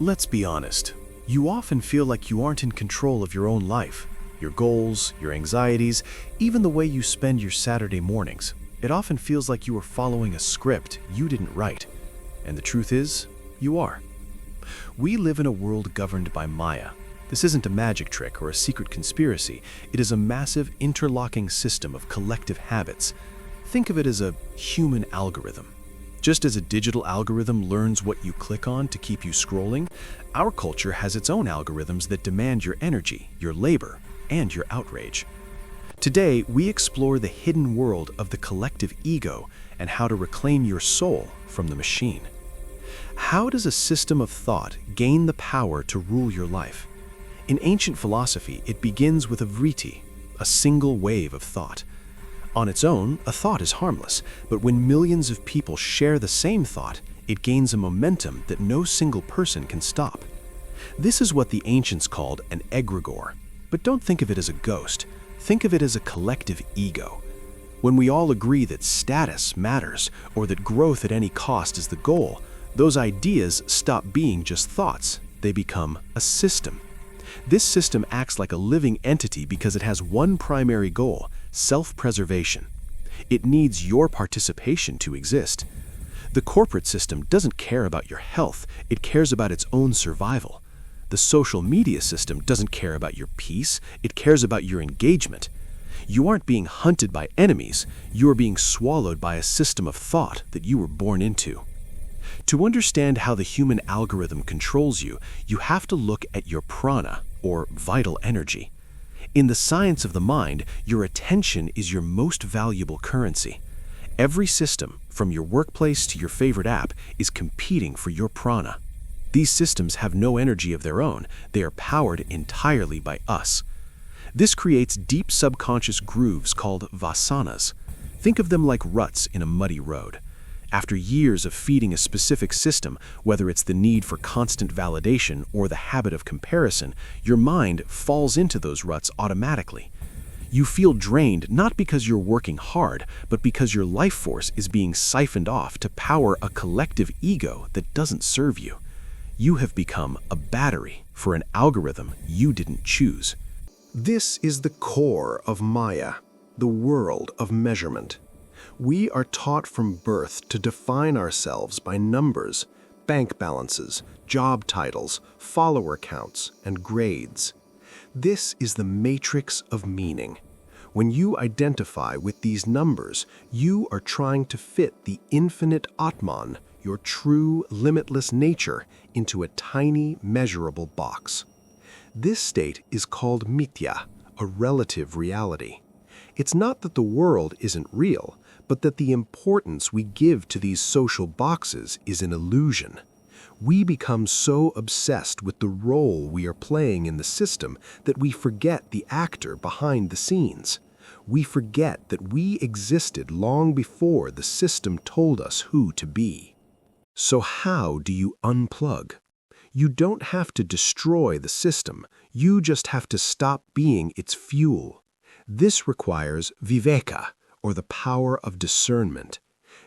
Let's be honest. You often feel like you aren't in control of your own life, your goals, your anxieties, even the way you spend your Saturday mornings. It often feels like you are following a script you didn't write. And the truth is, you are. We live in a world governed by Maya. This isn't a magic trick or a secret conspiracy. It is a massive interlocking system of collective habits. Think of it as a human algorithm. Just as a digital algorithm learns what you click on to keep you scrolling, our culture has its own algorithms that demand your energy, your labor, and your outrage. Today, we explore the hidden world of the collective ego and how to reclaim your soul from the machine. How does a system of thought gain the power to rule your life? In ancient philosophy, it begins with a vritti, a single wave of thought. On its own, a thought is harmless, but when millions of people share the same thought, it gains a momentum that no single person can stop. This is what the ancients called an egregore. But don't think of it as a ghost. Think of it as a collective ego. When we all agree that status matters, or that growth at any cost is the goal, those ideas stop being just thoughts. They become a system. This system acts like a living entity because it has one primary goal: self-preservation. It needs your participation to exist. The corporate system doesn't care about your health, it cares about its own survival. The social media system doesn't care about your peace, it cares about your engagement. You aren't being hunted by enemies, you are being swallowed by a system of thought that you were born into. To understand how the human algorithm controls you, you have to look at your prana, or vital energy. In the science of the mind, your attention is your most valuable currency. Every system, from your workplace to your favorite app, is competing for your prana. These systems have no energy of their own. They are powered entirely by us. This creates deep subconscious grooves called vasanas. Think of them like ruts in a muddy road. After years of feeding a specific system, whether it's the need for constant validation or the habit of comparison, your mind falls into those ruts automatically. You feel drained not because you're working hard, but because your life force is being siphoned off to power a collective ego that doesn't serve you. You have become a battery for an algorithm you didn't choose. This is the core of Maya, the world of measurement. We are taught from birth to define ourselves by numbers, bank balances, job titles, follower counts, and grades. This is the matrix of meaning. When you identify with these numbers, you are trying to fit the infinite Atman, your true, limitless nature, into a tiny, measurable box. This state is called mithya, a relative reality. It's not that the world isn't real, but that the importance we give to these social boxes is an illusion. We become so obsessed with the role we are playing in the system that we forget the actor behind the scenes. We forget that we existed long before the system told us who to be. So how do you unplug? You don't have to destroy the system, you just have to stop being its fuel. This requires Viveka, or the power of discernment.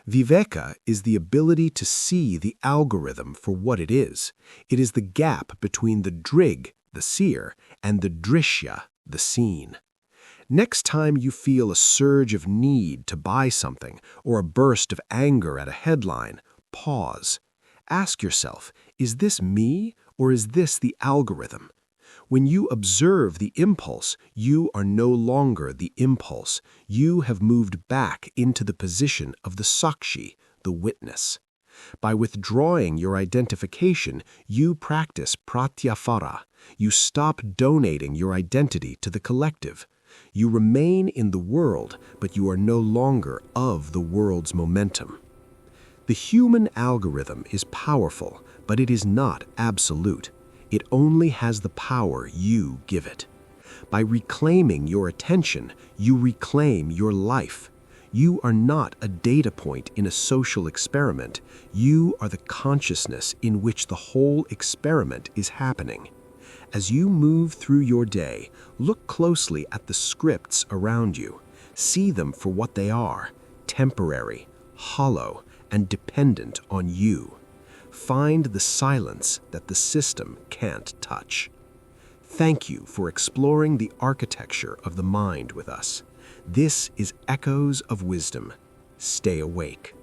Viveka is the ability to see the algorithm for what it is. It is the gap between the drig, the seer, and the drishya, the seen. Next time you feel a surge of need to buy something or a burst of anger at a headline, pause. Ask yourself, is this me or is this the algorithm? When you observe the impulse, you are no longer the impulse. You have moved back into the position of the Sakshi, the witness. By withdrawing your identification, you practice pratyafara. You stop donating your identity to the collective. You remain in the world, but you are no longer of the world's momentum. The human algorithm is powerful, but it is not absolute. It only has the power you give it. By reclaiming your attention, you reclaim your life. You are not a data point in a social experiment. You are the consciousness in which the whole experiment is happening. As you move through your day, look closely at the scripts around you. See them for what they are: temporary, hollow, and dependent on you. Find the silence that the system can't touch. Thank you for exploring the architecture of the mind with us. This is Echoes of Wisdom. Stay awake.